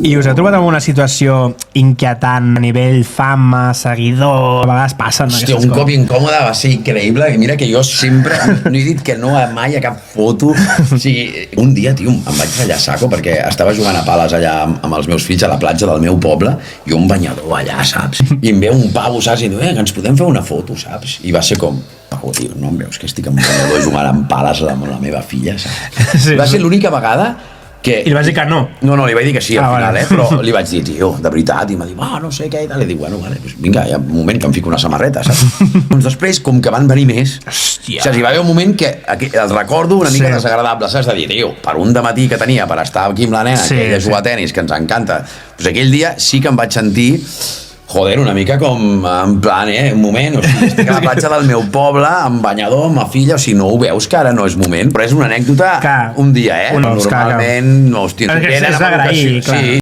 I us heu trobat en una situació inquietant a nivell fama, seguidor? A vegades passen Hòstia, aquestes un cop coses. incòmode va ser increïble. Mira que jo sempre no he dit que no mai a cap foto. O sigui, un dia, tio, em vaig fallar saco perquè estava jugant a pales allà amb els meus fills a la platja del meu poble i un banyador allà, saps? I em ve un pavo, saps? I diu, que ens podem fer una foto, saps? I va ser com, pavo, tio, no em veus que estic amb un banyador jugant amb pales amb la meva filla, saps? Sí. Va ser l'única vegada que... I li vas dir que no? No, li vaig dir que sí al final, vale. però li vaig dir, tio, de veritat, i m'ha dit, no sé què, i tal, i dic, bueno, vale, pues vinga, hi ha un moment que em fico una samarreta, saps? Doncs després, com que van venir més, Hòstia. o sigui, hi va haver un moment que el recordo una mica Sí. desagradable, saps? De dir, tio, per un dematí que tenia per estar aquí amb la nena, Sí, que ella juga a tenis, que ens encanta, doncs aquell dia sí que em vaig sentir joder, una mica com en plan, un moment, o sigui, estic a la platja del meu poble, amb banyador, amb ma filla, o sigui, no ho veus que ara no és moment, però és una anècdota Clar. un dia, Normalment, normalment, no, hòstia, és d'agrair, clar. Sí,